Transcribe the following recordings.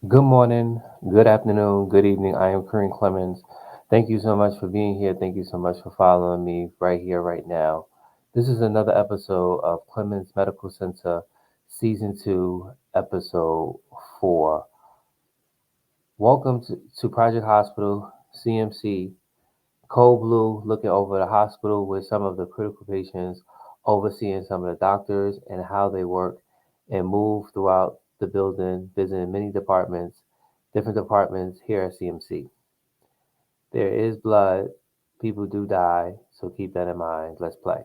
Good morning, good afternoon, good evening. I am Kareem Clemons. Thank you so much for being here. Thank you so much for following me right here, right now. This is another episode of Clemens Medical Center, Season 2, Episode 4. Welcome to Project Hospital, CMC, Cold Blue, looking over the hospital with some of the critical patients, overseeing some of the doctors and how they work and move throughout the building, visiting many departments, different departments here at CMC. There is blood, people do die, so keep that in mind. Let's play.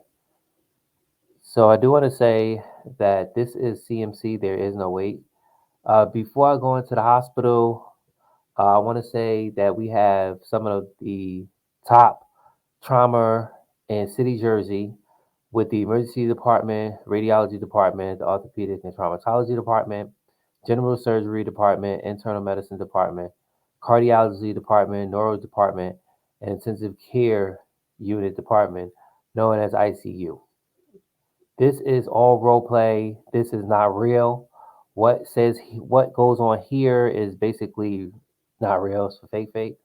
So I do want to say that this is CMC, there is no wait. Before I go into the hospital, I want to say that we have some of the top trauma in City, Jersey, with the emergency department, radiology department, the orthopedic and traumatology department, general surgery department, internal medicine department, cardiology department, neuro department, and intensive care unit department, known as ICU. This is all role play. This is not real. What goes on here is basically not real. It's fake.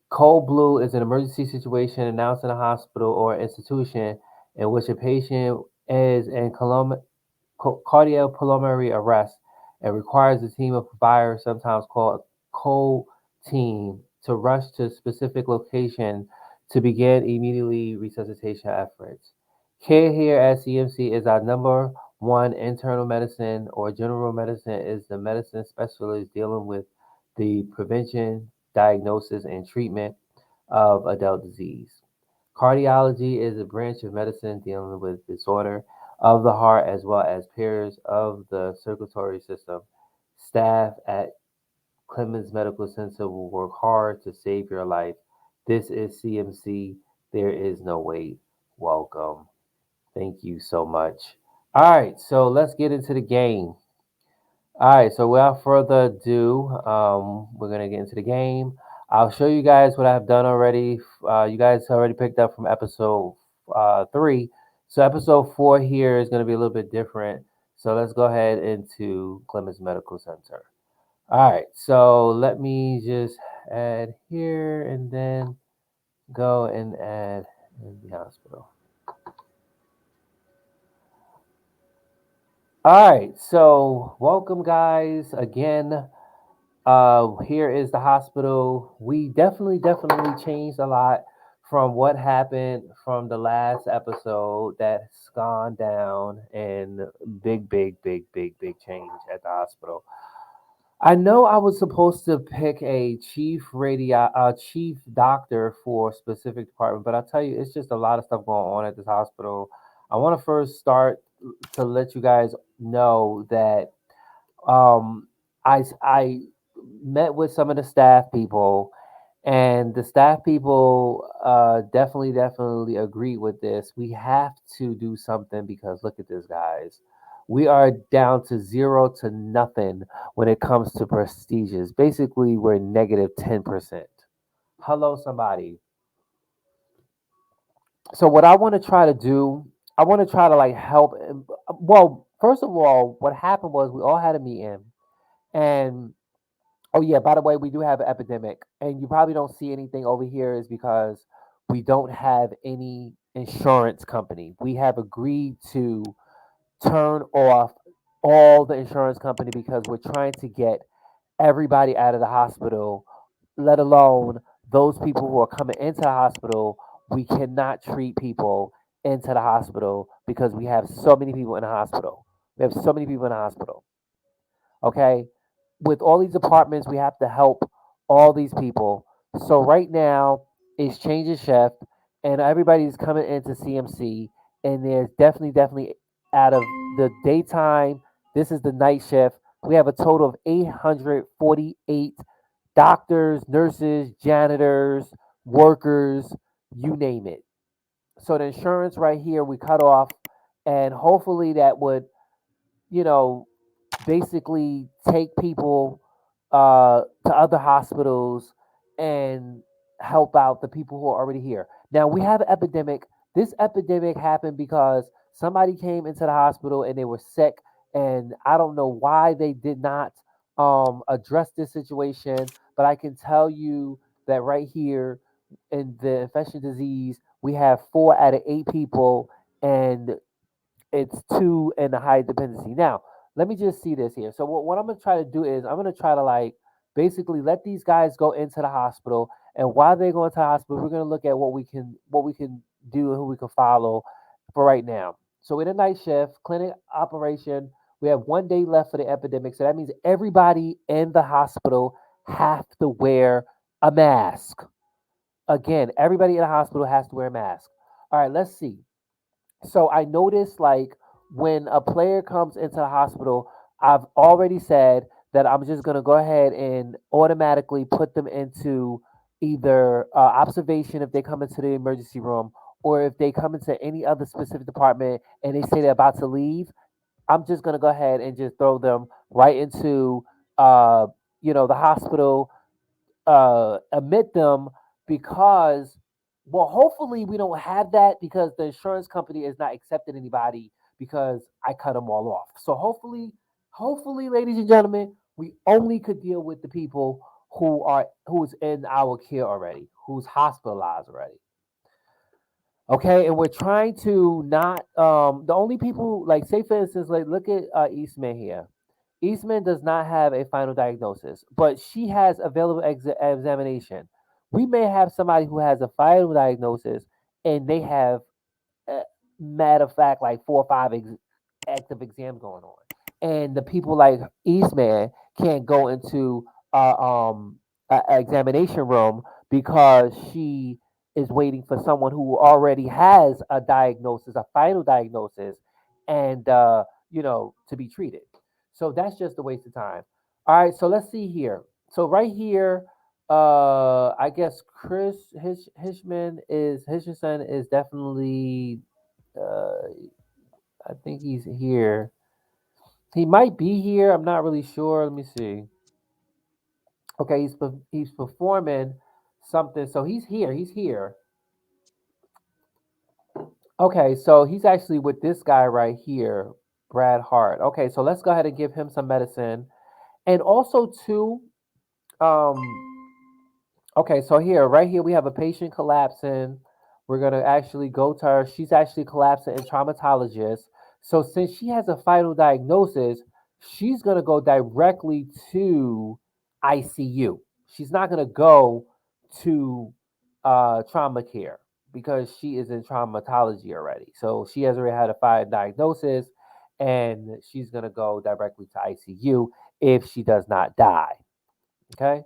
Cold blue is an emergency situation announced in a hospital or institution in which a patient is in cardiopulmonary arrest and requires a team of providers, sometimes called cold team, to rush to a specific location to begin immediately resuscitation efforts. Care here at CMC is our number one internal medicine or general medicine is the medicine specialist dealing with the prevention, diagnosis, and treatment of adult disease. Cardiology is a branch of medicine dealing with disorder of the heart as well as pairs of the circulatory system. Staff at Clemens Medical Center will work hard to save your life. This is CMC. There is no wait. Welcome. Thank you so much. All right, so let's get into the game. All right, so without further ado, we're gonna get into the game. I'll show you guys what I've done already. You guys already picked up from episode 3. So episode 4 here is gonna be a little bit different. So let's go ahead into Clemens Medical Center. All right, so let me just add here and then go and add in the hospital. All right, so welcome guys again. Here is the hospital. We definitely changed a lot from what happened from the last episode that's gone down and big change at the hospital. I know I was supposed to pick a chief doctor for a specific department, but I tell you, it's just a lot of stuff going on at this hospital. I want to first start to let you guys know that um, I met with some of the staff people, and the staff people definitely agreed with this. We have to do something because look at this, guys. We are down to zero to nothing when it comes to prestigious. Basically, we're negative 10%. Hello, somebody. So what I want to try to do, I want to try to like help. Well, first of all, what happened was we all had a meeting, and oh yeah, by the way, we do have an epidemic, and you probably don't see anything over here is because we don't have any insurance company. We have agreed to turn off all the insurance company because we're trying to get everybody out of the hospital, let alone those people who are coming into the hospital. We cannot treat people into the hospital because we have so many people in the hospital. We have so many people in the hospital. Okay, with all these departments, we have to help all these people. So right now, it's change of shift, and everybody's coming into CMC, and there's definitely out of the daytime. This is the night shift. We have a total of 848 doctors, nurses, janitors, workers, you name it. So the insurance right here we cut off, and hopefully that would, you know, basically take people to other hospitals and help out the people who are already here. Now we have an epidemic. This epidemic happened because somebody came into the hospital and they were sick, and I don't know why they did not address this situation, but I can tell you that right here in the infectious disease, we have 4 out of 8 people, and it's two in the high dependency. Now, let me just see this here. So what I'm gonna try to do is I'm gonna try to like basically let these guys go into the hospital, and while they go into the hospital, we're gonna look at what we can do and who we can follow for right now. So in a night shift, clinic operation, we have 1 day left for the epidemic. So that means everybody in the hospital have to wear a mask. Again, everybody in the hospital has to wear a mask. All right, let's see. So I noticed like when a player comes into the hospital, I've already said that I'm just gonna go ahead and automatically put them into either observation if they come into the emergency room, or if they come into any other specific department and they say they're about to leave, I'm just gonna go ahead and just throw them right into uh, the hospital, admit them, because well, hopefully we don't have that because the insurance company is not accepting anybody because I cut them all off. So hopefully, ladies and gentlemen, we only could deal with the people who's in our care already, who's hospitalized already. Okay, and we're trying to not the only people, like, say for instance, like, look at Eastman here. Eastman does not have a final diagnosis, but she has available examination. We may have somebody who has a final diagnosis and they have, uh, matter of fact, like 4 or 5 active exams going on, and the people like Eastman can't go into a examination room because she is waiting for someone who already has a diagnosis, a final diagnosis, and to be treated. So that's just a waste of time. All right, so let's see here. So right here, I guess Chris Hishman is definitely, uh, I think he's here. He might be here. I'm not really sure. Let me see. Okay, he's performing something. So he's here. He's here. Okay, so he's actually with this guy right here, Brad Hart. Okay, so let's go ahead and give him some medicine. And also too, um, okay, so here, right here, we have a patient collapsing. We're gonna actually go to her. She's actually collapsing in traumatologist. So since she has a final diagnosis, she's gonna go directly to ICU. She's not gonna go to trauma care because she is in traumatology already. So she has already had a final diagnosis, and she's gonna go directly to ICU if she does not die. Okay.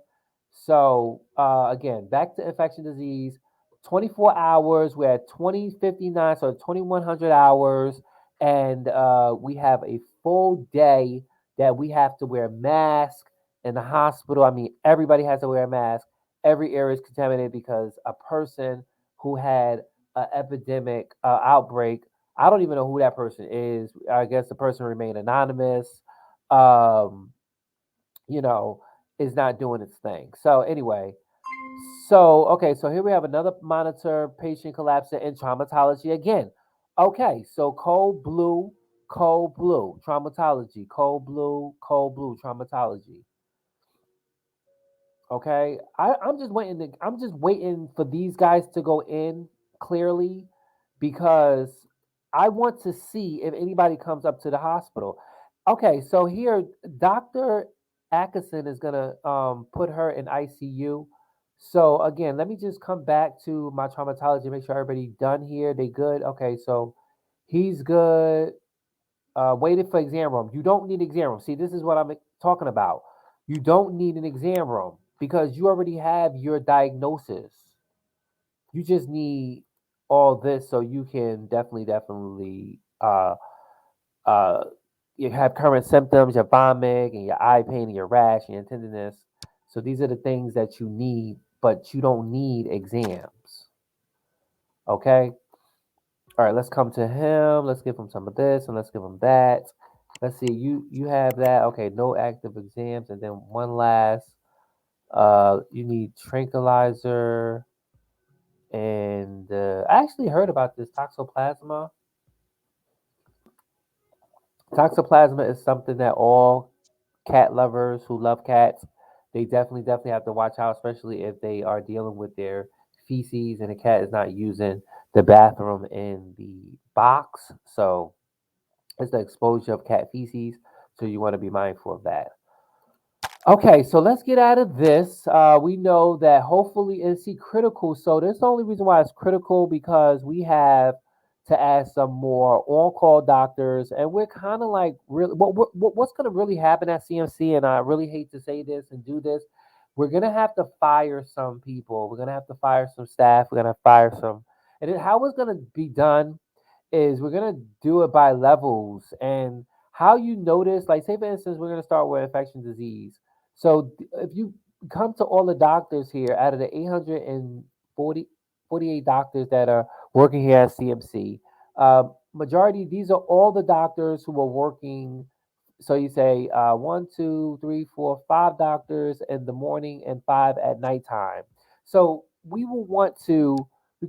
So again, back to infection disease. 24 hours. We're at 2059, so 2100 hours, and we have a full day that we have to wear mask in the hospital. I mean, everybody has to wear a mask. Every area is contaminated because a person who had an epidemic outbreak. I don't even know who that person is. I guess the person remained anonymous. Um, you know, is not doing its thing. So anyway, so okay, so here we have another monitor patient collapsing in traumatology again. Okay, so cold blue, traumatology, cold blue, traumatology. Okay, I'm just waiting for these guys to go in clearly, because I want to see if anybody comes up to the hospital. Okay, so here Dr. Atkinson is gonna put her in ICU. So again, let me just come back to my traumatology, make sure everybody done here. They good. Okay, so he's good. Waited for exam room. You don't need exam room. See, this is what I'm talking about. You don't need an exam room because you already have your diagnosis. You just need all this so you can definitely uh, you have current symptoms, your vomit and your eye pain and your rash and your tenderness. So these are the things that you need, but you don't need exams. Okay. All right, let's come to him. Let's give him some of this and let's give him that. Let's see. You have that. Okay, no active exams, and then one last. You need tranquilizer, and I actually heard about this toxoplasma. Toxoplasma is something that all cat lovers who love cats, they definitely have to watch out, especially if they are dealing with their feces and the cat is not using the bathroom in the box. So it's the exposure of cat feces. So you want to be mindful of that. Okay, so let's get out of this. We know that hopefully NC critical. So that's the only reason why it's critical because we have to add some more on-call doctors, and we're kind of like really what's going to really happen at CMC. And I really hate to say this and do this. We're gonna have to fire some people. We're gonna have to fire some staff. We're gonna fire some, and then how it's gonna be done is we're gonna do it by levels and how you notice, like say for instance, we're gonna start with infection disease. So if you come to all the doctors here, out of the 840 48 doctors that are working here at CMC, majority these are all the doctors who are working. So you say one, two, three, four, five doctors in the morning and five at nighttime. So we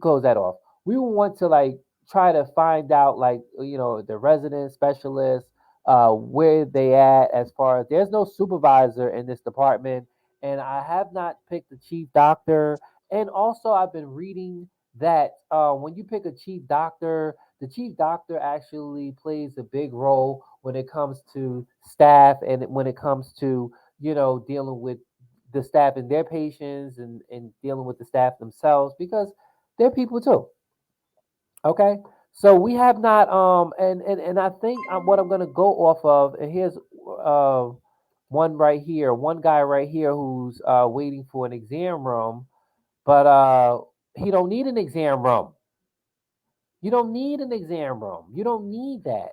close that off. We will want to like try to find out like the resident specialists, where they at as far as there's no supervisor in this department, and I have not picked the chief doctor. And also I've been reading that when you pick a chief doctor, the chief doctor actually plays a big role when it comes to staff and when it comes to dealing with the staff and their patients, and dealing with the staff themselves because they're people too. Okay, so we have not and I think what I'm gonna go off of, and here's uh one right here, one guy right here who's waiting for an exam room, but he don't need an exam room. You don't need an exam room. You don't need that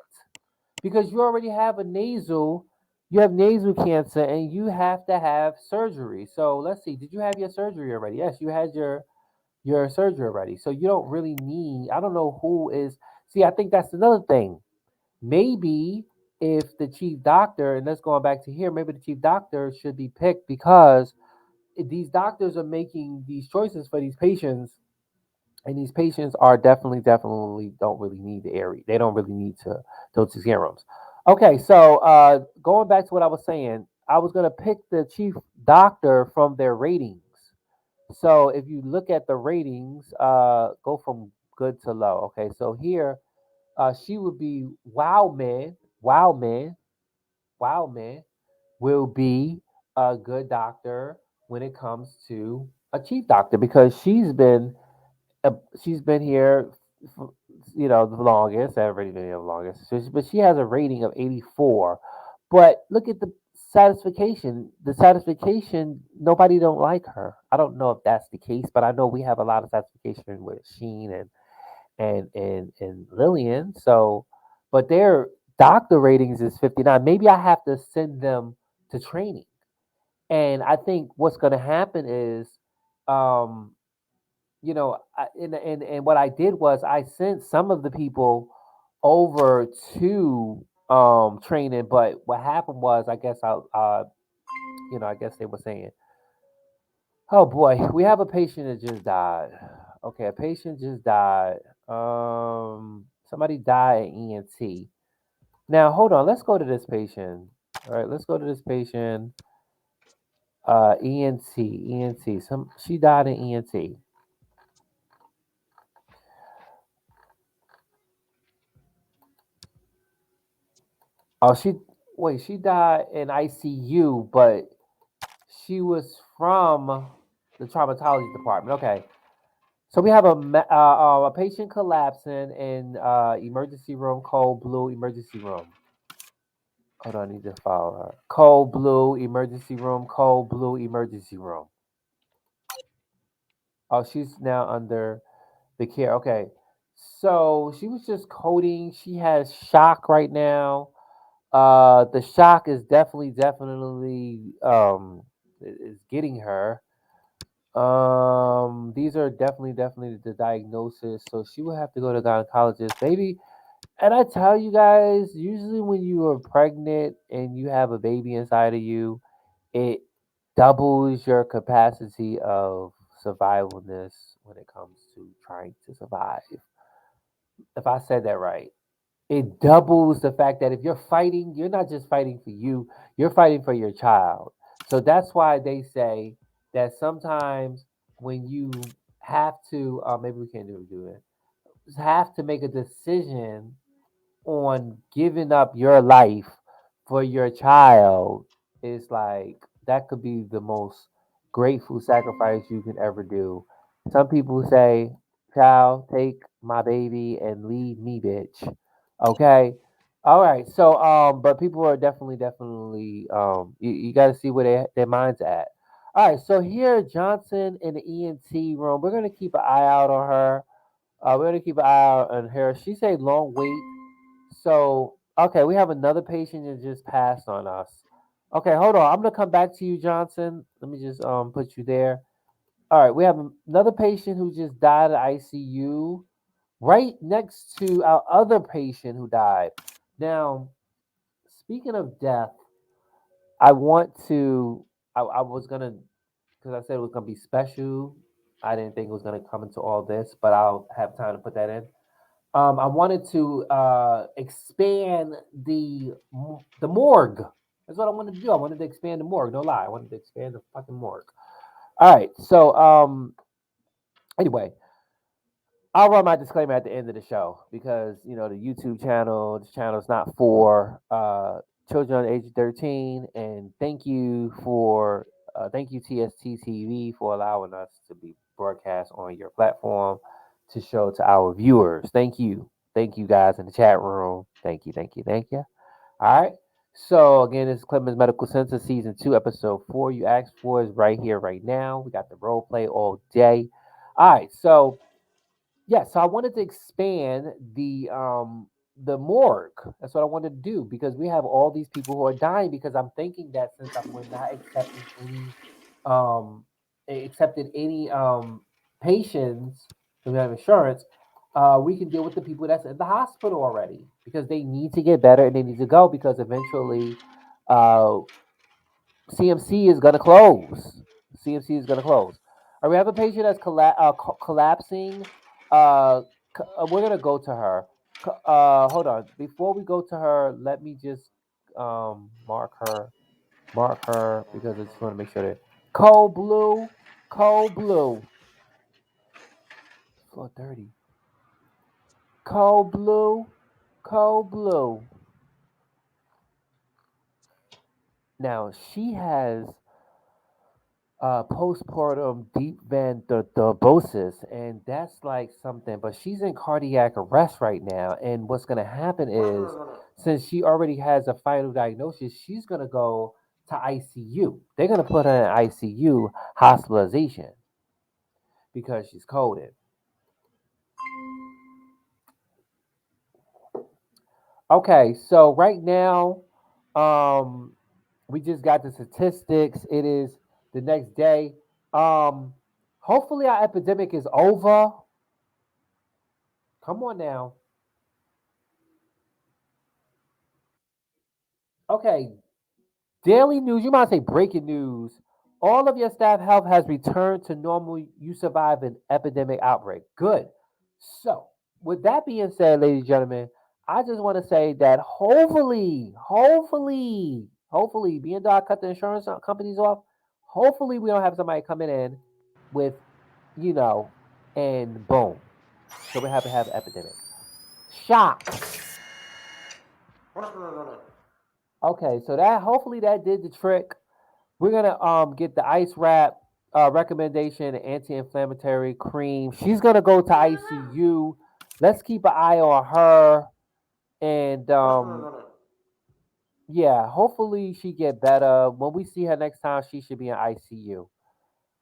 because you already have a nasal. You have nasal cancer, and you have to have surgery. So let's see. Did you have your surgery already? Yes, you had your surgery already. So you don't really need. I don't know who is. See, I think that's another thing. Maybe if the chief doctor, and let's go back to here, maybe the chief doctor should be picked because these doctors are making these choices for these patients, and these patients are definitely don't really need the area. They don't really need to those exam rooms. Okay, so going back to what I was saying, I was gonna pick the chief doctor from their ratings. So if you look at the ratings, go from good to low. Okay, so here she would be wow man will be a good doctor when it comes to a chief doctor because uh, she's been here, f- the longest. Everybody been here the longest. But she has a rating of 84. But look at the satisfaction. The satisfaction, nobody don't like her. I don't know if that's the case, but I know we have a lot of satisfaction with Sheen and Lillian. So, but their doctor ratings is 59. Maybe I have to send them to training. And I think what's going to happen is, um, and what I did was I sent some of the people over to training, but what happened was I guess I guess they were saying, oh boy, we have a patient that just died. Okay, a patient just died. Somebody died at ENT. Now hold on, let's go to this patient. All right, let's go to this patient. ENT. She died in ENT. Oh, she died in ICU, but she was from the traumatology department. Okay, so we have a patient collapsing in emergency room, cold blue emergency room. Hold on, I need to follow her. Cold blue emergency room, cold blue emergency room. Oh, she's now under the care. Okay, so she was just coding. She has shock right now. The shock is definitely is getting her. These are definitely the diagnosis. So she will have to go to gynecologist, baby. And I tell you guys, usually when you are pregnant and you have a baby inside of you, it doubles your capacity of survivalness when it comes to trying to survive. If I said that right, it doubles the fact that if you're fighting, you're not just fighting for you, you're fighting for your child. So that's why they say that sometimes when you have to, maybe we can't do it, have to make a decision on giving up your life for your child is like that could be the most grateful sacrifice you can ever do. Some people say, "Child, take my baby and leave me, bitch." Okay. All right. So but people are definitely you got to see where their minds at. All right. So here Johnson in the ENT room. We're going to keep an eye out on her. We're going to keep an eye out on her. She said long wait. So, okay, we have another patient that just passed on us. Okay, hold on. I'm gonna come back to you, Johnson. Let me just put you there. All right, we have another patient who just died at ICU, right next to our other patient who died. Now, speaking of death, I want to. I was gonna because I said it was gonna be special. I didn't think it was gonna come into all this, but I'll have time to put that in. I wanted to expand the morgue. That's what I wanted to do. I wanted to expand the morgue. No lie, I wanted to expand the fucking morgue. All right. So anyway, I'll run my disclaimer at the end of the show because the YouTube channel. This channel is not for children under the age of 13. And thank you TST TV for allowing us to be broadcast on your platform to show to our viewers. Thank you guys in the chat room. Thank you. All right. So again, this is Clemons Medical Center Season 2, Episode 4. You asked for is right here, right now. We got the role play all day. All right. So yeah, so I wanted to expand the morgue. That's what I wanted to do because we have all these people who are dying because I'm thinking that since we're not um accepted any patients who have insurance, we can deal with the people that's in the hospital already because they need to get better and they need to go because eventually uh CMC is going to close. CMC is going to close. We have a patient that's collapsing. We're going to go to her. Hold on. Before we go to her, let me just mark her. Mark her because I just want to make sure that cold blue, cold blue, 430, cold blue, cold blue. Now she has postpartum deep vein thrombosis, and that's like something. But she's in cardiac arrest right now, and what's going to happen is, since she already has a final diagnosis, she's going to go to ICU. They're going to put her in ICU hospitalization because she's coded. Okay, so right now, um, we just got the statistics. It is the next day. Um, hopefully our epidemic is over. Come on now. Okay, daily news. You might say breaking news. All of your staff health has returned to normal. You survived an epidemic outbreak. Good. So, with that being said, ladies and gentlemen, I just want to say that hopefully, being that I cut the insurance companies off, hopefully we don't have somebody coming in with, you know, and boom. So we have to have epidemic. Shock. Okay, so that hopefully that did the trick. We're gonna get the ice wrap recommendation, anti-inflammatory cream. She's gonna go to ICU. Let's keep an eye on her, and yeah, hopefully she get better. When we see her next time, she should be in ICU.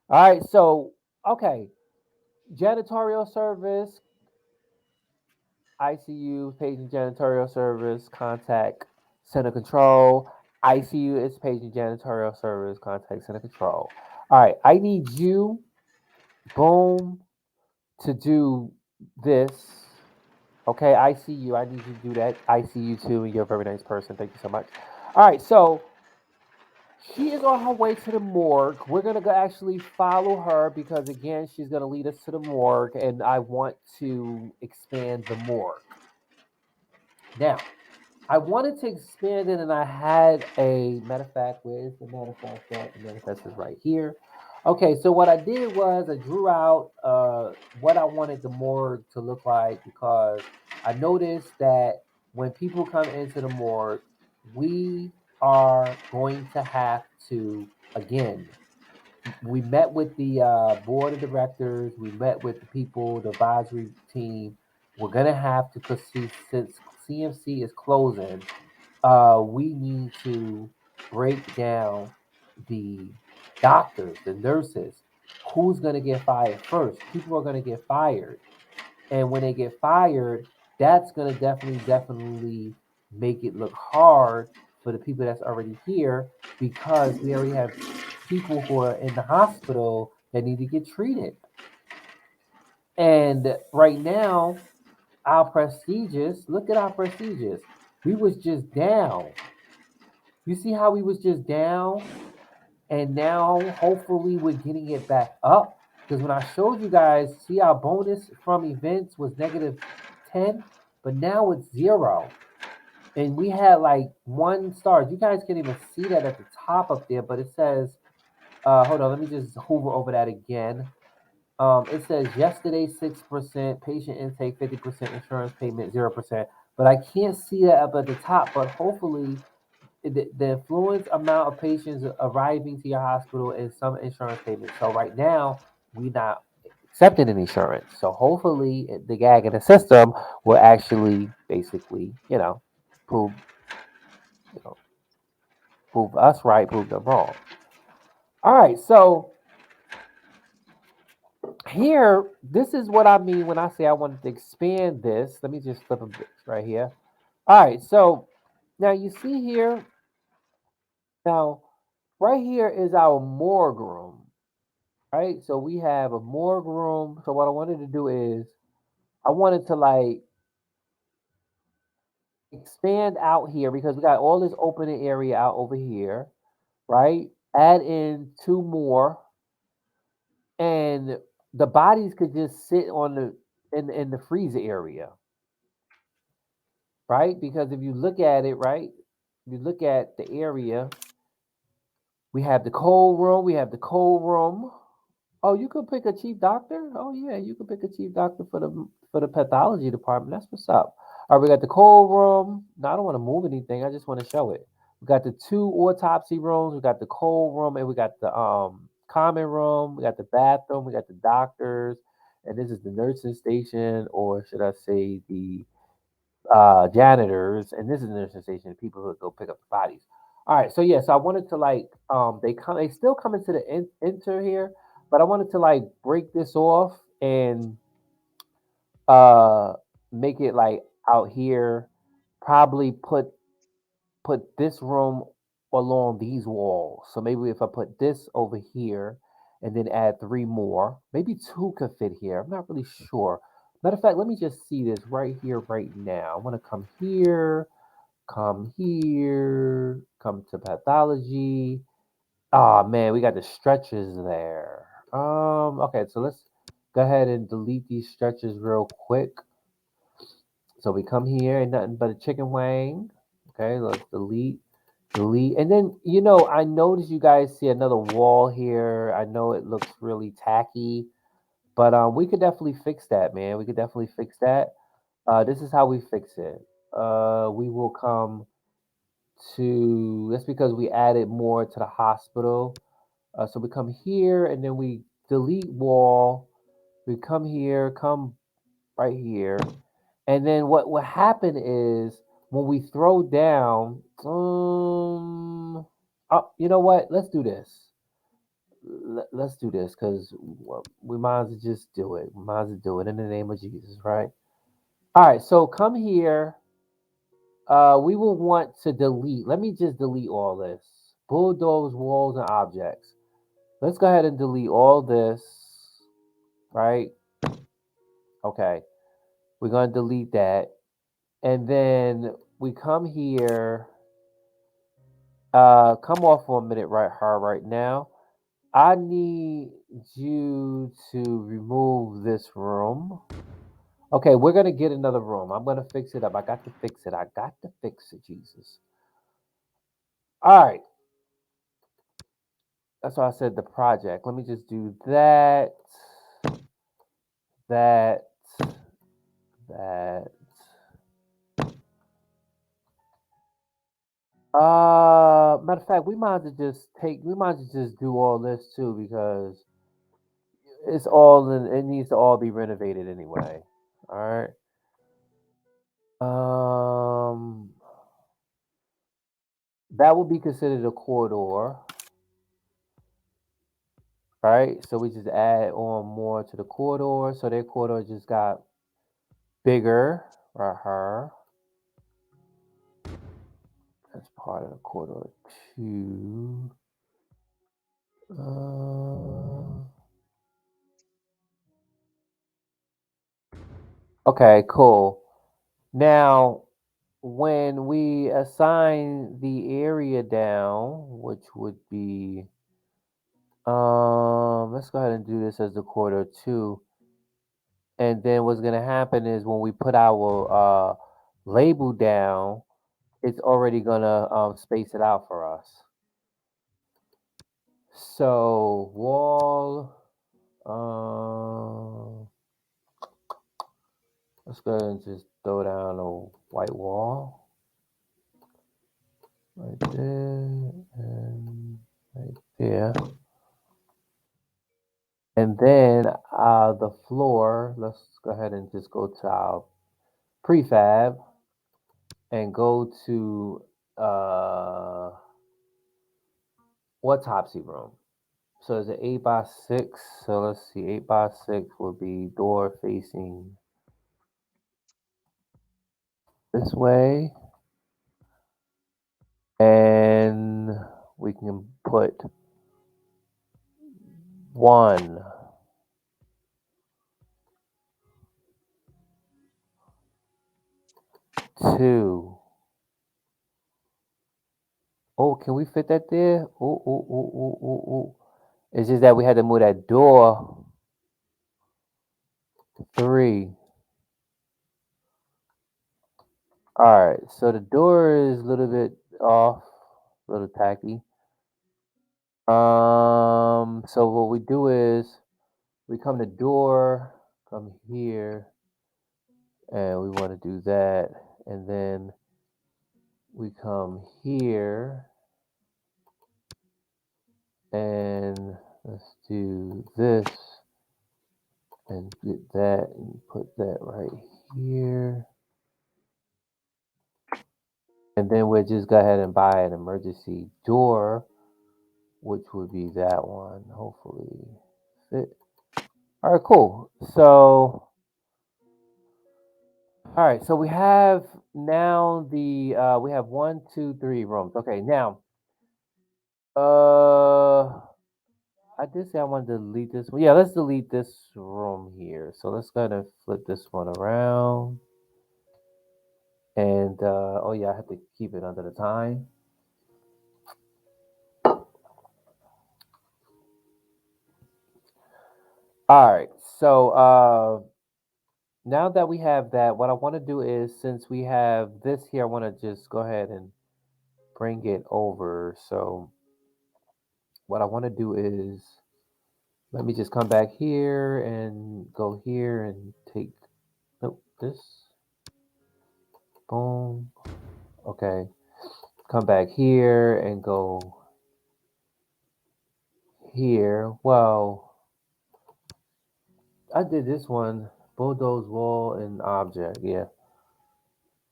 All right, so okay, janitorial service, ICU, patient janitorial service, contact center control. ICU is patient janitorial service, contact center control. All right, I need you, boom, to do this. Okay, ICU, I need you to do that. ICU too, and you're a very nice person. Thank you so much. All right, so she is on her way to the morgue. We're gonna go actually follow her because again, she's gonna lead us to the morgue, and I want to expand the morgue. Now, I wanted to expand it, and I had a matter of fact. Where's the manifest at? The manifest is right here. Okay, so what I did was I drew out what I wanted the morgue to look like because I noticed that when people come into the morgue, we are going to have to again. We met with the board of directors. We met with the people, the advisory team. We're gonna have to, because since CMC is closing, we need to break down the doctors, the nurses, who's going to get fired first. People are going to get fired. And when they get fired, that's going to definitely make it look hard for the people that's already here because we already have people who are in the hospital that need to get treated. And right now, our prestigious, look at our prestigious. We was just down. You see how we was just down, and now hopefully we're getting it back up. Because when I showed you guys, see our bonus from events was -10, but now it's 0. And we had like 1 star. You guys can't even see that at the top up there, but it says, hold on, let me just hover over that again. It says yesterday 6%, patient intake 50%, insurance payment 0%. But I can't see that up at the top. But hopefully the influence amount of patients arriving to your hospital and some insurance payments. So right now, we're not accepting an insurance. So hopefully, the gag in the system will actually basically, prove, you know, prove us right, prove them wrong. All right. So here, this is what I mean when I say I wanted to expand this. Let me just flip them right here. All right. So now you see here. Now, right here is our morgue room. Right? So we have a morgue room. So what I wanted to do is I wanted to like expand out here because we got all this open area out over here, right? Add in 2 more, and the bodies could just sit on the in the freezer area, right? Because if you look at it, right, you look at the area, we have the cold room, we have the cold room. Oh, you could pick a chief doctor? Oh yeah, you could pick a chief doctor for the pathology department. That's what's up. All right, we got the cold room. No, I don't want to move anything. I just want to show it. We got the 2 autopsy rooms. We got the cold room, and we got the common room. We got the bathroom. We got the doctors, and this is the nursing station, or should I say the janitors, and this is the nursing station. People who go pick up the bodies. All right, so yeah, so I wanted to like they still come into the enter here, but I wanted to like break this off and uh make it like out here. Probably put this room along these walls. So maybe if I put this over here and then add 3 more, maybe 2 could fit here. I'm not really sure. Matter of fact, let me just see this right here, right now. I want to come here, come to pathology. Oh man, we got the stretchers there. Okay, so let's go ahead and delete these stretchers real quick. So we come here and nothing but a chicken wing. Okay, let's delete. And then, I noticed you guys see another wall here. I know it looks really tacky, but we could definitely fix that, man. We could definitely fix that. This is how we fix it. We will come to, that's because we added more to the hospital. So we come here and then we delete wall. We come here, come right here. And then what will happen is when we throw down, you know what? Let's do this. Let's do this because we might as well just do it. We might as well do it in the name of Jesus, right? All right. So come here. We will want to delete. Let me just delete all this. Bulldoze walls and objects. Let's go ahead and delete all this, right? Okay. We're going to delete that. And then we come here. Come off for a minute right now. I need you to remove this room. Okay, we're gonna get another room. I'm gonna fix it up. I got to fix it. I got to fix it, Jesus. All right. That's why I said the project. Let me just do that, that, that. Matter of fact, we might as well just do all this too because it needs to all be renovated anyway. All right. Um, that would be considered a corridor, right? So we just add on more to the corridor. So their corridor just got bigger, right here. That's part of the corridor two. Okay, cool. Now, when we assign the area down, which would be, let's go ahead and do this as the corridor two. And then what's gonna happen is when we put our label down, it's already gonna space it out for us. So wall, let's go ahead and just throw down a white wall right there and right there. And then the floor, let's go ahead and just go to our prefab and go to autopsy room. So it's an 8x6. So let's see, 8x6 will be door facing this way. And we can put 1, 2. Oh, can we fit that there? Oh, oh, oh, oh, oh, oh. It's just that we had to move that door. 3. All right, so the door is a little bit off, a little tacky. So what we do is we come to door, come here, and we want to do that, and then we come here, and let's do this, and get that, and put that right here, and then we'll just go ahead and buy an emergency door, which would be that one, hopefully fit. All right, cool. So, all right, so we have now we have 1, 2, 3 rooms. Okay, now, I did say I wanted to delete this one. Yeah, let's delete this room here. So let's go ahead and flip this one around. And oh yeah, I have to keep it under the time. All right, so now that we have that, what I want to do is since we have this here, I want to just go ahead and bring it over. So what I want to do is let me just come back here and go here and take this. Boom. Okay. Come back here and go here. Well, I did this one. Bulldoze wall and object. Yeah.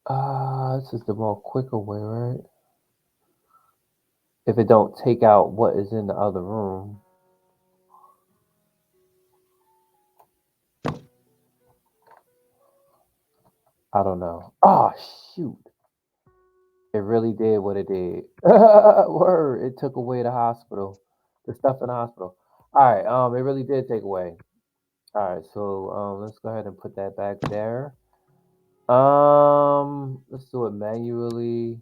This is the more quicker way, right? If it don't take out what is in the other room. I don't know. Oh shoot. It really did what it did. Word. It took away the hospital. The stuff in the hospital. Alright, it really did take away. Alright, so let's go ahead and put that back there. Let's do it manually.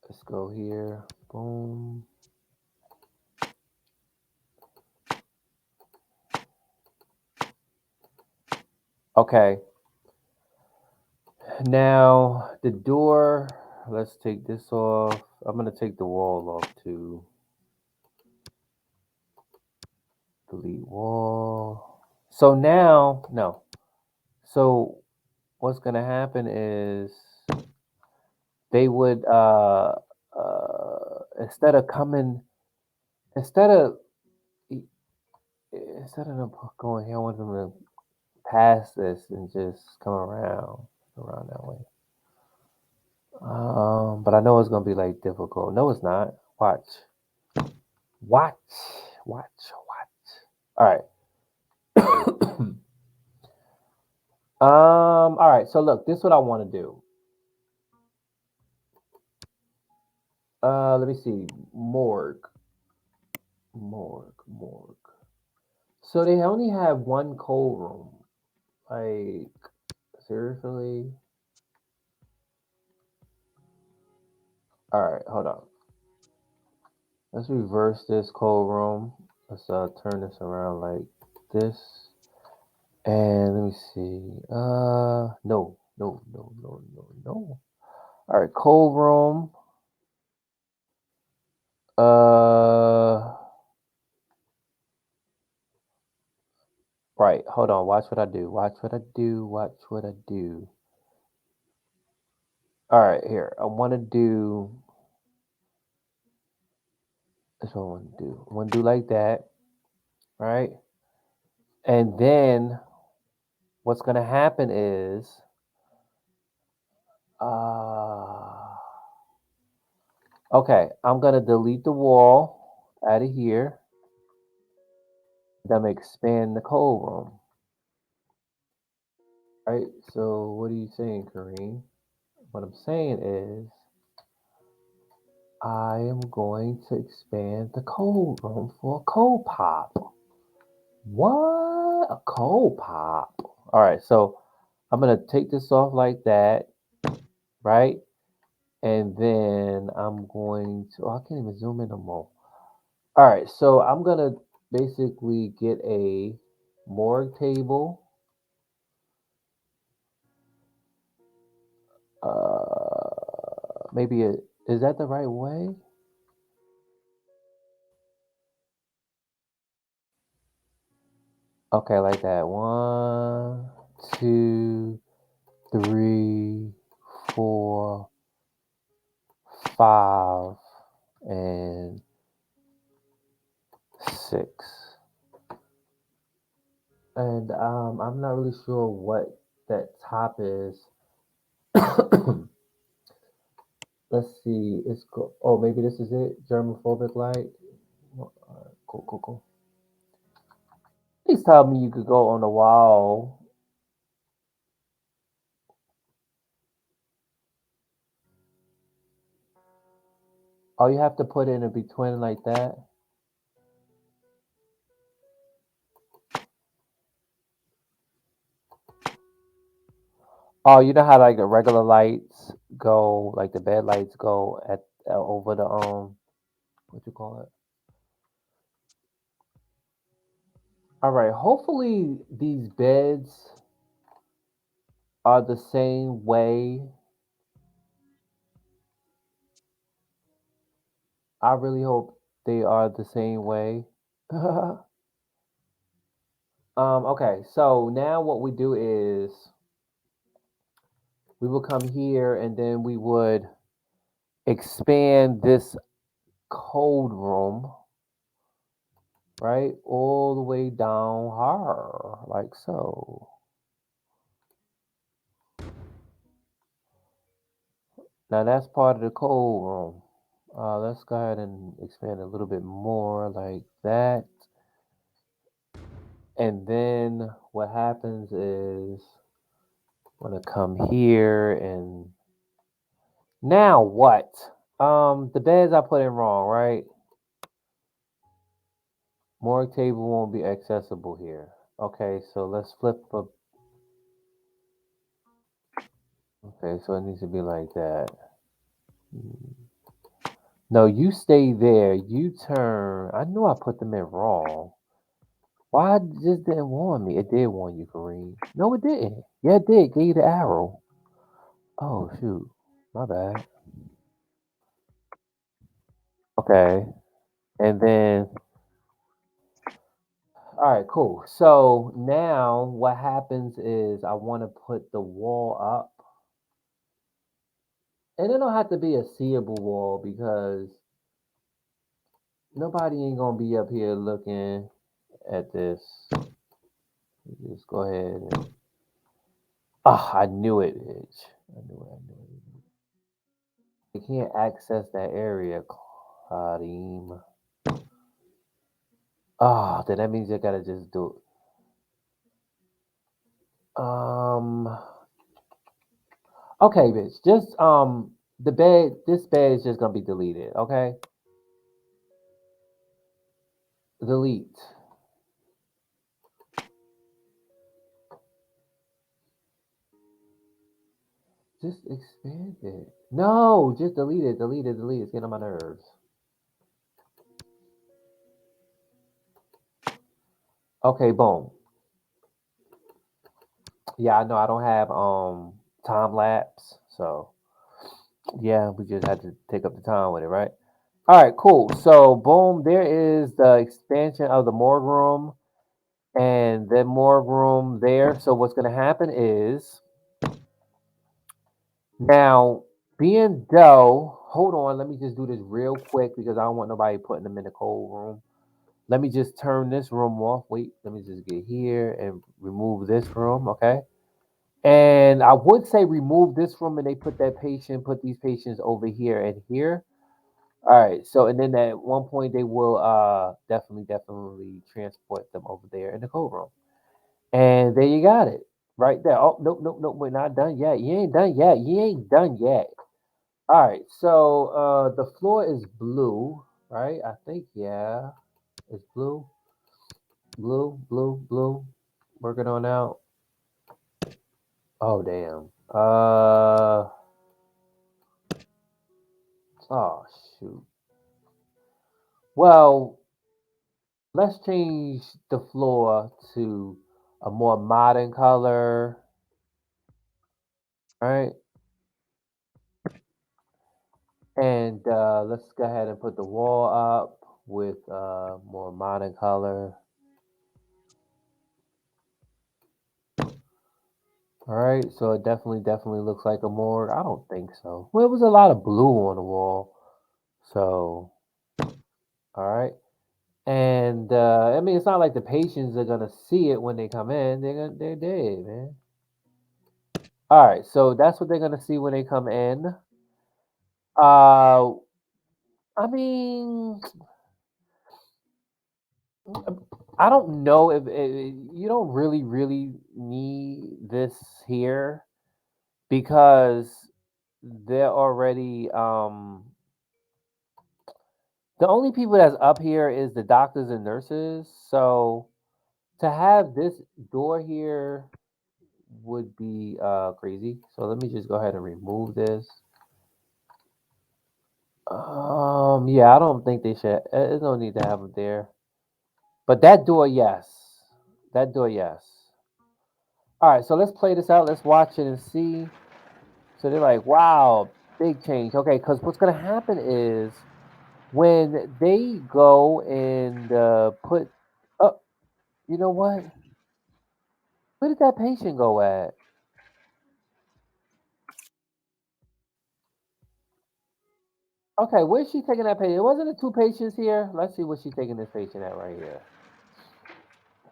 Let's go here. Boom. Okay. Now the door. Let's take this off. I'm gonna take the wall off too. Delete wall. So now, no. So what's gonna happen is they would instead of coming instead of instead of them going here, I want them to pass this and just come around that way. But I know it's gonna be like difficult. No, it's not. Watch, watch, watch. All right. All right. So look, this is what I want to do. Let me see. Morgue. So they only have one cold room. Like, seriously? All right, hold on. Let's reverse this cold room. Let's turn this around like this. And let me see. No. All right, cold room. Right. Hold on. Watch what I do. Watch what I do. All right, here. I want to do. That's what I want to do. I want to do like that, right? And then what's gonna happen is, uh, okay, I'm gonna delete the wall out of here. Then I'm gonna expand the cold room, right? So what are you saying, Kareem? What I'm saying is, I am going to expand the cold room for a cold pop. What? A cold pop. All right, so I'm gonna take this off like that, right? And then I'm going to, oh, I can't even zoom in no more. All right, so I'm gonna basically get a morgue table. Maybe is that the right way? Okay, like that. 1, 2, 3, 4, 5, and 6. And I'm not really sure what that top is. Let's see. Oh, maybe this is it. Germophobic light. Cool. Please tell me you could go on the wall. Oh, you have to put it in between like that. Oh, you know how like the regular lights go, like the bed lights go at over the what you call it? All right. Hopefully these beds are the same way. I really hope they are the same way. Okay. So now what we do is we will come here and then we would expand this cold room, right? All the way down her, like so. Now that's part of the cold room. Let's go ahead and expand a little bit more like that. And then what happens is I'm gonna come here and now what? The beds I put in wrong, right? Morgue table won't be accessible here. Okay, so let's flip up. Okay, so it needs to be like that. No, you stay there. You turn. I knew I put them in wrong. Why it just didn't warn me? It did warn you, Kareem. No, it didn't. Yeah, it did. Gave you the arrow. Oh shoot, my bad. Okay, and then all right, cool. So now what happens is I want to put the wall up, and it don't have to be a seeable wall because nobody ain't gonna be up here looking at this. Just go ahead and I knew it, bitch. I knew it. I knew it. You can't access that area, Kareem. Then that means you gotta just do it. Okay, bitch. Just the bed. This bed is just gonna be deleted. Okay, delete. Just expand it. No, just delete it. Delete it. Delete it. It's getting on my nerves. Okay, boom. Yeah, I know I don't have time lapse, so yeah, we just had to take up the time with it, right? All right, cool. So boom, there is the expansion of the morgue room and the morgue room there. So what's gonna happen is now being Doe, hold on, let me just do this real quick because I don't want nobody putting them in the cold room. Let me just turn this room off. Wait, let me just get here and remove this room, okay? And I would say remove this room and they put these patients over here and here. All right. So and then at one point they will definitely transport them over there in the cold room. And there you got it. Right there. Oh nope, we're not done yet. You ain't done yet. You ain't done yet. All right. So the floor is blue, right? I think yeah. It's blue. Blue. Working on out. Oh damn. Oh shoot. Well, let's change the floor to a more modern color, right? And let's go ahead and put the wall up with more modern color. All right, so it definitely looks like a morgue. I don't think so. Well, it was a lot of blue on the wall, so all right. And I mean, it's not like the patients are gonna see it when they come in. They're dead, man. All right, so that's what they're gonna see when they come in. Uh, I mean, I don't know if you don't really need this here because they're already the only people that's up here is the doctors and nurses. So to have this door here would be crazy. So let me just go ahead and remove this. Yeah, I don't think they should. There's no need to have them there. But that door, yes. That door, yes. All right, so let's play this out. Let's watch it and see. So they're like, wow, big change. Okay, because what's going to happen is when they go and put, oh, you know what? Where did that patient go at? Okay, where's she taking that patient? Wasn't it two patients here? Let's see where she's taking this patient at right here.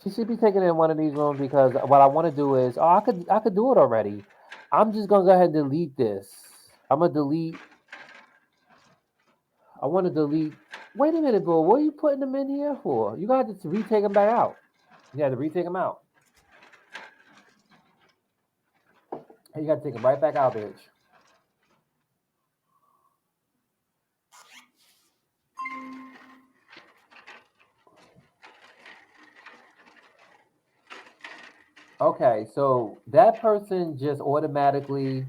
She should be taking it in one of these rooms because what I want to do is, I could do it already. I'm just gonna go ahead and delete this. I'm gonna delete. I want to delete. Wait a minute, bro. What are you putting them in here for? You got to retake them back out. You had to retake them out. Hey, you got to take them right back out, bitch. Okay, so that person just automatically.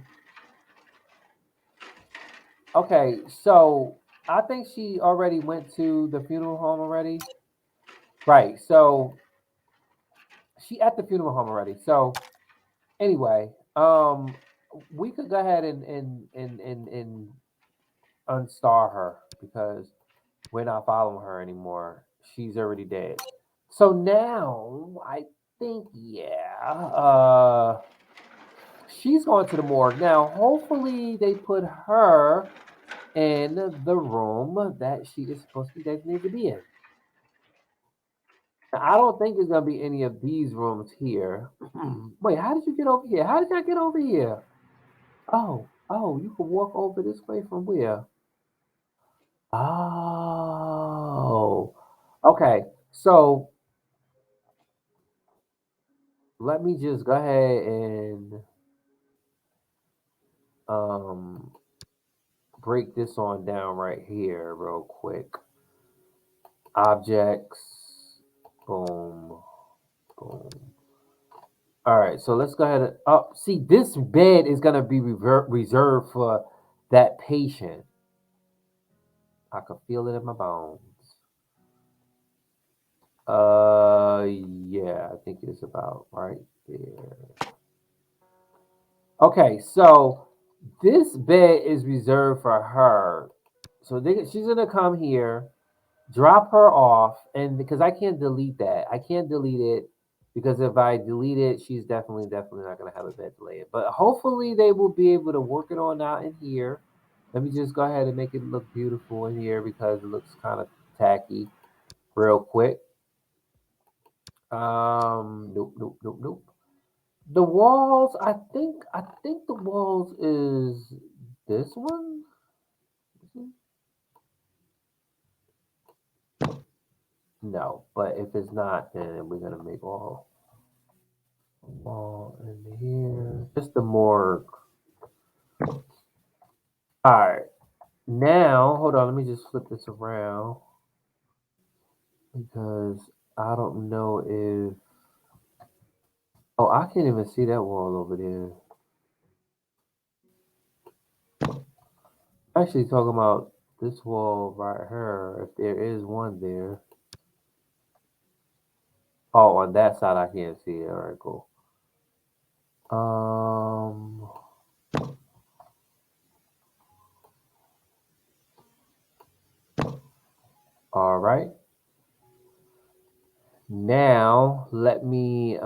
Okay, so I think she already went to the funeral home already. Right. So she at the funeral home already. So anyway, we could go ahead and unstar her because we're not following her anymore. She's already dead. So now I think, yeah, she's going to the morgue. Now, hopefully, they put her in the room that she is supposed to be designated to be in. Now, I don't think there's going to be any of these rooms here. Wait, how did you get over here? How did I get over here? Oh, you can walk over this way from where? Oh, okay. So let me just go ahead and um break this on down right here real quick. Objects, boom, boom. All right, so let's go ahead and see this bed is gonna be reserved for that patient. I can feel it in my bones. Yeah, I think it's about right there. Okay, so this bed is reserved for her. So she's gonna come here, drop her off, and because I can't delete that, I can't delete it because if I delete it, she's definitely not gonna have a bed to lay in. But hopefully they will be able to work it on out in here. Let me just go ahead and make it look beautiful in here because it looks kind of tacky, real quick. Nope. The walls, I think the walls is this one. No, but if it's not, then we're gonna make all wall in here. Just the morgue. All right. Now, hold on. Let me just flip this around because I don't know if. Oh, I can't even see that wall over there. Actually, talking about this wall right here. If there is one there. Oh, on that side, I can't see it. All right, cool. Um. All right. Now let me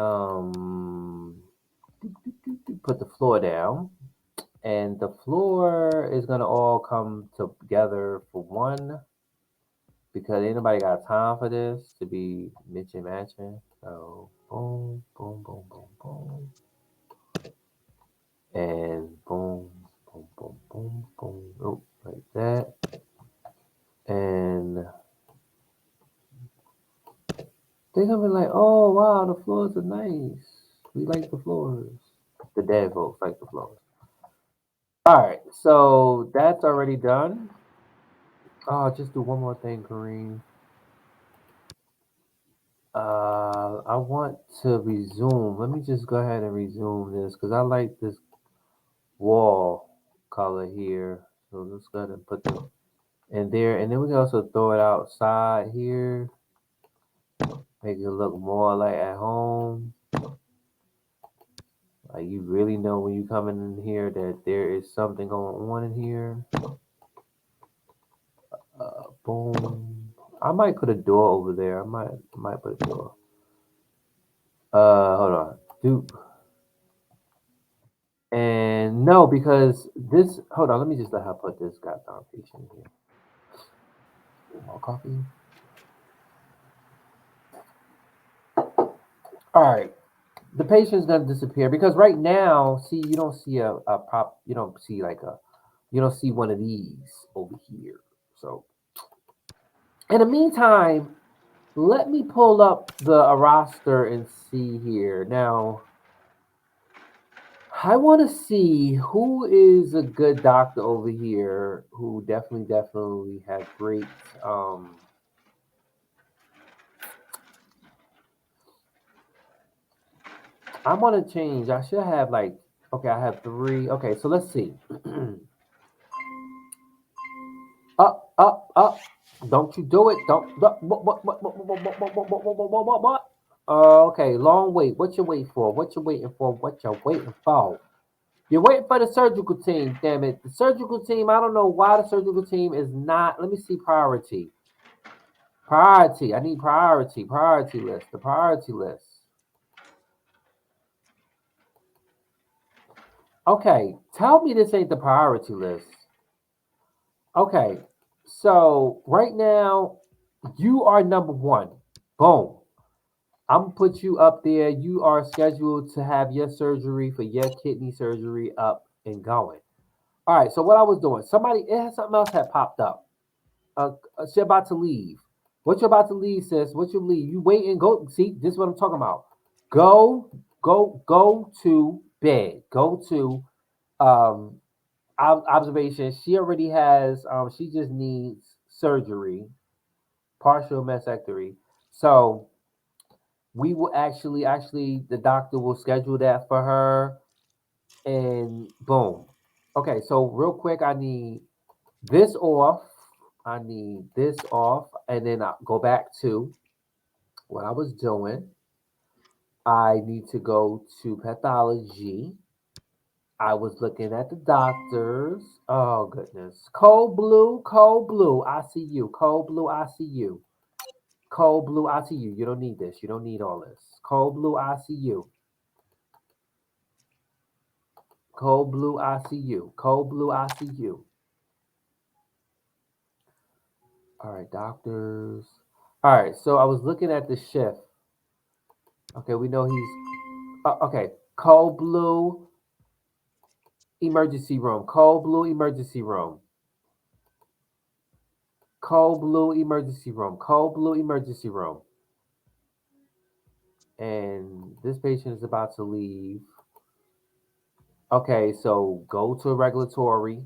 put the floor down, and the floor is gonna all come together for one because ain't nobody got time for this to be mitching matching. So boom, boom, boom, boom, boom, and boom, boom, boom, boom, boom, oh, like that, and they're gonna be like, oh wow, the floors are nice. We like the floors. The dead folks like the floors. All right, so that's already done. Oh, just do one more thing, Kareem. I want to resume. Let me just go ahead and resume this because I like this wall color here. So let's go ahead and put them in there, and then we can also throw it outside here, make it look more like at home. Like you really know when you coming in here that there is something going on in here. Boom. I might put a door over there. I might put a door. Hold on. Dupe. And no, because this. Hold on. Let me just let her put this goddamn patient here. More coffee. All right. The patient's gonna disappear because right now, see, you don't see a prop. You don't see like a. You don't see one of these over here. So, in the meantime, let me pull up the roster and see here now. I want to see who is a good doctor over here who definitely has great. Um, I want to change. I should have like, okay, I have three. Okay, so let's see. Up. Don't you do it. Don't. What? Okay, long wait. What you waiting for? What you waiting for? What you waiting for? You're waiting for the surgical team. Damn it, the surgical team. I don't know why the surgical team is not. Let me see priority. Priority. I need priority. Priority list. The priority list. Okay, tell me this ain't the priority list. Okay, so right now you are number one. Boom. I'm gonna put you up there. You are scheduled to have your surgery for your kidney surgery up and going. All right. So what I was doing, something else had popped up. She about to leave. What you about to leave, sis? What you leave? You wait and go. See, this is what I'm talking about. Go, go to bed. Go to um observation. She already has. She just needs surgery, partial mastectomy. So we will actually the doctor will schedule that for her, and boom. Okay, so real quick, I need this off. I need this off, and then I go back to what I was doing. I need to go to pathology. I was looking at the doctors. Oh goodness. Cold blue, ICU. Cold blue, ICU. Cold blue, ICU. You don't need this. You don't need all this. Cold blue, ICU. Cold blue, ICU. Cold blue, ICU. All right, doctors. All right, so I was looking at the shift. Okay, we know he's okay. Cold blue emergency room. Cold blue emergency room. Cold blue emergency room. Cold blue emergency room. And this patient is about to leave. Okay, so go to regulatory.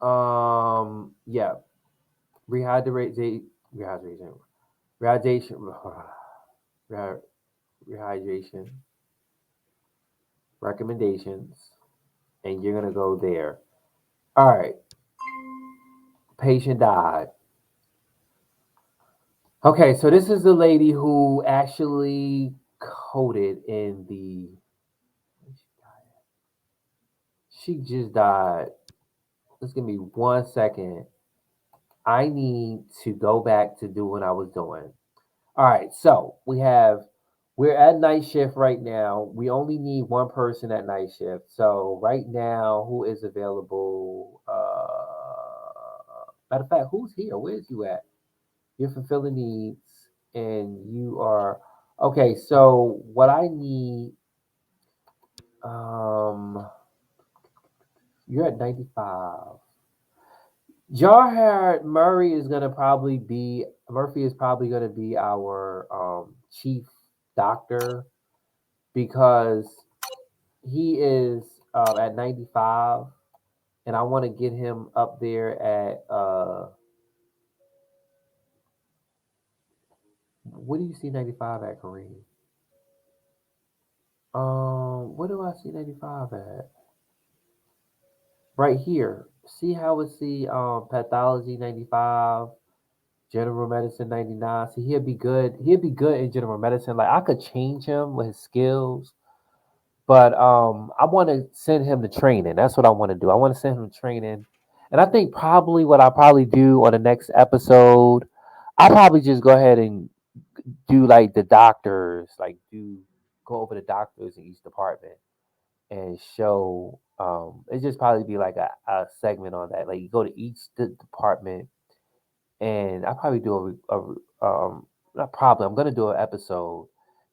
Yeah, rehydrate, rehydration, rehydration, rehydration recommendations, and you're gonna go there. All right, patient died. Okay, so this is the lady who actually coded in the. She just died. Just give me 1 second. I need to go back to do what I was doing. All right, so we're at night shift right now. We only need one person at night shift. So right now, who is available? Matter of fact, who's here? Where's you at? You're fulfilling needs, and you are okay. So what I need, um, you're at 95. Jarhard Murphy is probably gonna be our chief doctor because he is at 95, and I want to get him up there at what do you see 95 at, Kareem? What do I see 95 at? Right here. See how it see pathology 95, general medicine 99. See, he'll be good. He'll be good in general medicine. Like I could change him with his skills, but I want to send him to training. That's what I want to do. I want to send him to training. And I think probably what I'll probably do on the next episode, I'll probably just go ahead and do like the doctors, like do go over the doctors in each department and show it just probably be like a segment on that. Like you go to each department, and I'll probably do not probably, I'm gonna do an episode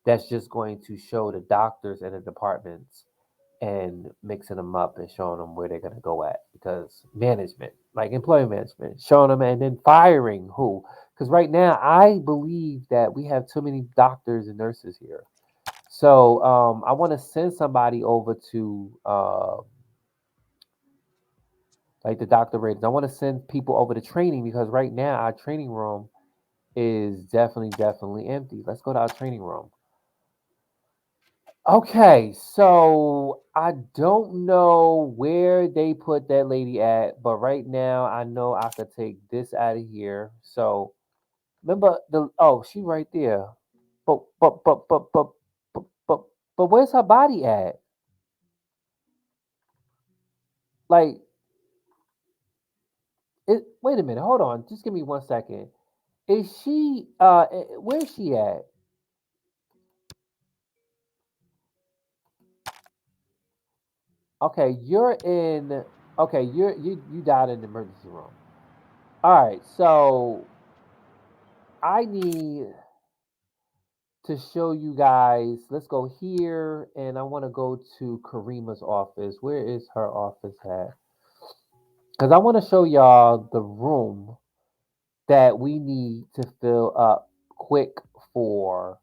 that's just going to show the doctors and the departments and mixing them up and showing them where they're going to go at, because management, like employee management, showing them, and then firing who, because right now I believe that we have too many doctors and nurses here. So I want to send somebody over to like the doctor ratings. I want to send people over to training, because right now our training room is definitely empty. Let's go to our training room. Okay, so I don't know where they put that lady at, but right now I know I could take this out of here. So remember the, oh, she right there. But but but but but but but, but where's her body at? Like, wait a minute, hold on, just give me 1 second. Is she where's she at? Okay, you're in. Okay, you died in the emergency room. All right, so I need to show you guys. Let's go here, and I want to go to Karima's office. Where is her office at? Because I want to show y'all the room that we need to fill up quick for.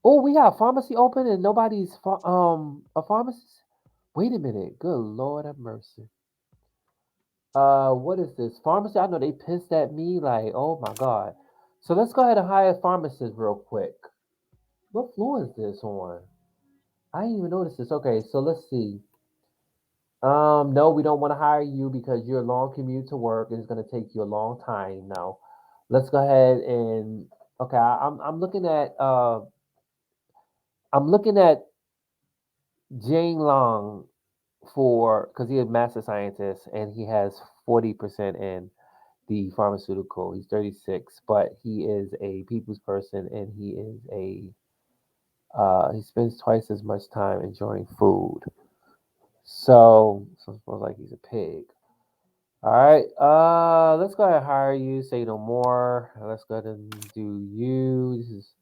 Oh, we got a pharmacy open and nobody's a pharmacist. Wait a minute. Good Lord have mercy. What is this pharmacy? I know they pissed at me. Like, oh my God. So let's go ahead and hire a pharmacist real quick. What floor is this on? I didn't even notice this. Okay, so let's see. No, we don't want to hire you because you're a long commute to work and it's going to take you a long time. No, let's go ahead and okay. I'm looking at Jane Long for because he is master scientist and he has 40% in the pharmaceutical. He's 36, but he is a people's person and he spends twice as much time enjoying food. So it smells like he's a pig. All right. Let's go ahead and hire you. Say no more. Let's go ahead and do you. This is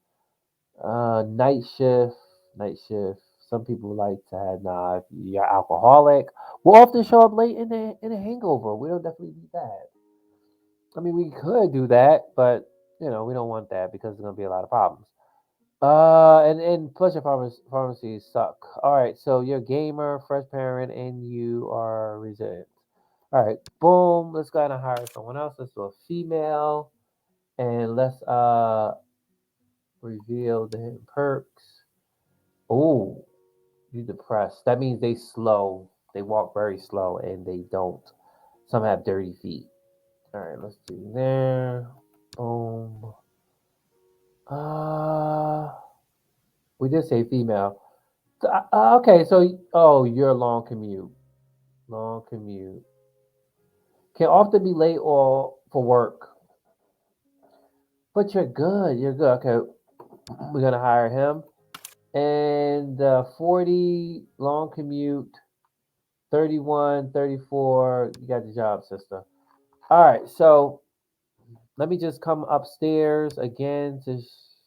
night shift. Night shift. Some people like to have nah. If you're alcoholic, we'll often show up late in a hangover. We don't definitely do that. I mean, we could do that, but we don't want that because there's gonna be a lot of problems. And plus your pharmacies suck. All right, so you're a gamer, fresh parent, and you are resilient. All right, boom. Let's go ahead and hire someone else. Let's do a female, and let's reveal the hidden perks. Oh, you depressed. That means they slow. They walk very slow, and they don't. Some have dirty feet. All right, let's do there. Boom. Uh, we did say female. Okay, so you're a long commute. Long commute. Can often be late or for work, but you're good. You're good. Okay, we're gonna hire him. And 40 long commute, 31, 34. You got the job, sister. All right, so let me just come upstairs again to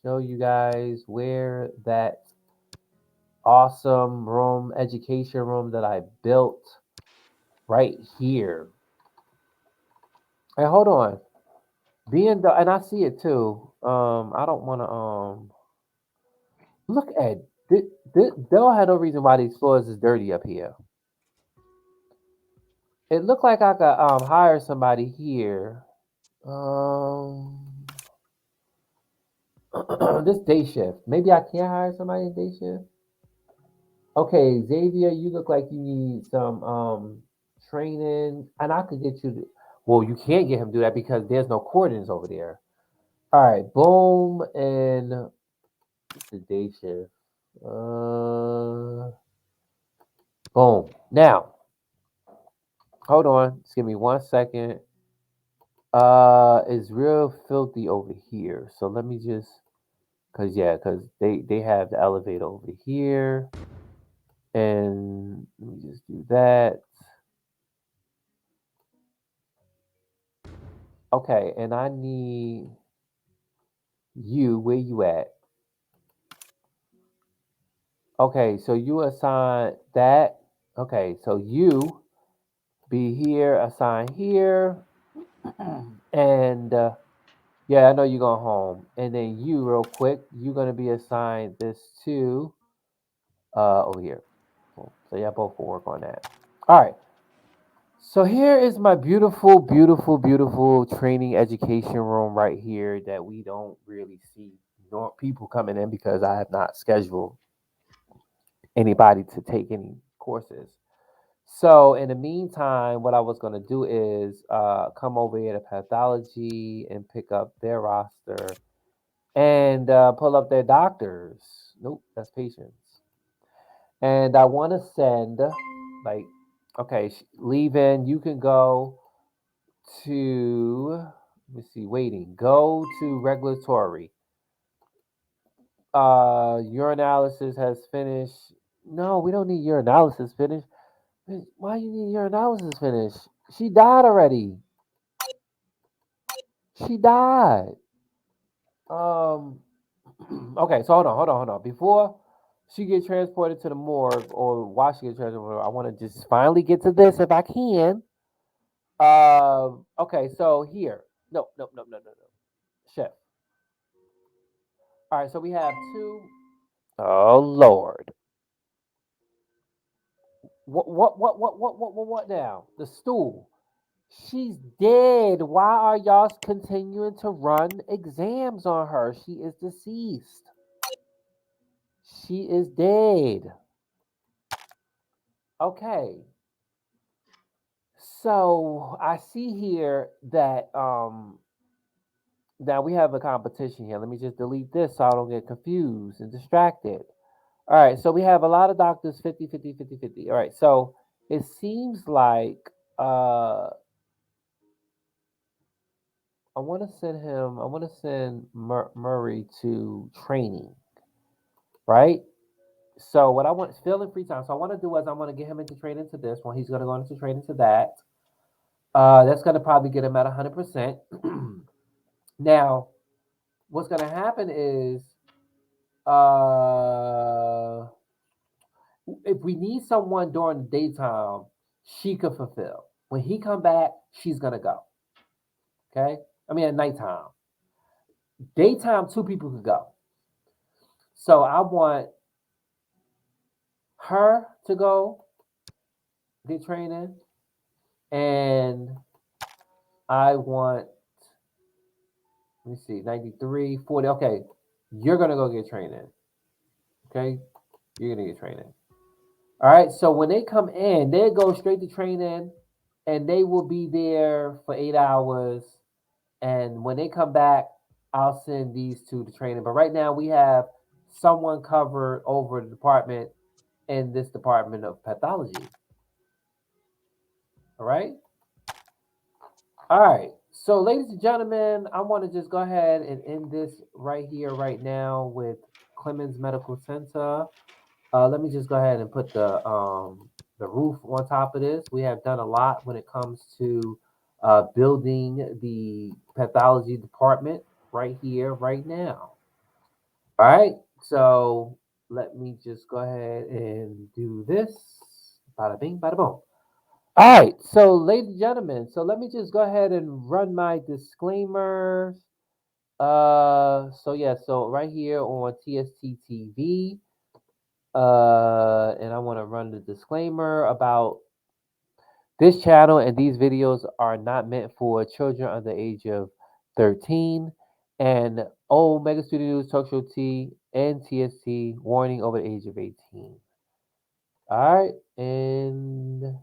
show you guys where that awesome room, education room that I built right here. Hey, hold on. Being the and I see it too. I don't want to look at they'll have no reason why these floors is dirty up here. It looked like I could hire somebody here. Um, this day shift. Maybe I can hire somebody in day shift. Okay, Xavier, you look like you need some training, and I could get you. Well, you can't get him to do that because there's no coordinates over there. All right, boom, and it's the day shift. Boom. Now, hold on. Just give me 1 second. It's real filthy over here. So let me just, cause they have the elevator over here, and let me just do that. Okay, and I need you. Where you at? Okay, so you assign that. Okay, so you be here, assign here, and yeah, I know you're going home. And then you, real quick, you're gonna be assigned this to over here. Cool. So yeah, both will work on that. All right. So here is my beautiful, beautiful, beautiful training education room right here that we don't really see nor people coming in because I have not scheduled anybody to take any courses. So in the meantime, what I was going to do is come over here to pathology and pick up their roster and pull up their doctors. Nope, that's patients. And I want to send, like, okay, leaving. You can go to, let me see, waiting. Go to regulatory. Urinalysis has finished. No, we don't need urinalysis finished. Why you need urinalysis finished? She died already. She died. Um. Okay, so hold on. Before she get transported to the morgue, or while she gets transported, I want to just finally get to this if I can. Okay, so here. No. Chef. All right, so we have two. Oh Lord. What now? The stool. She's dead. Why are y'all continuing to run exams on her? She is deceased. She is dead. Okay. So I see here that now we have a competition here. Let me just delete this so I don't get confused and distracted. All right, so we have a lot of doctors 50, 50, 50, 50. All right, so it seems like I want to send Murray to training, right? So what I want is fill in free time. So I want to do is I want to get him into training to this one. He's going to go into training to that. That's going to probably get him at 100%. Now, what's going to happen is uh, if we need someone during the daytime, she could fulfill. When he come back, she's going to go. Okay? I mean, at nighttime. Daytime, two people could go. So I want her to go get training, and I want, let me see, 93, 40. Okay, you're going to go get training. Okay? You're going to get training. All right, so when they come in, they go straight to training, and they will be there for 8 hours. And when they come back, I'll send these two to training. But right now, we have someone covered over the department in this department of pathology. All right. All right. So, ladies and gentlemen, I want to just go ahead and end this right here, right now, with Clemons Medical Center. Let me just go ahead and put the roof on top of this. We have done a lot when it comes to building the pathology department right here, right now. All right. So let me just go ahead and do this. Bada bing, bada boom. All right. So, ladies and gentlemen, so let me just go ahead and run my disclaimers. So yeah, so right here on TST TV, and I want to run the disclaimer about this channel, and these videos are not meant for children under the age of 13. And Mega Studios, Talk Show T, and TST warning over the age of 18. All right, and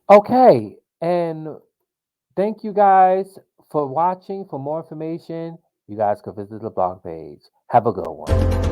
okay, and thank you guys for watching. For more information, you guys can visit the blog page. Have a good one.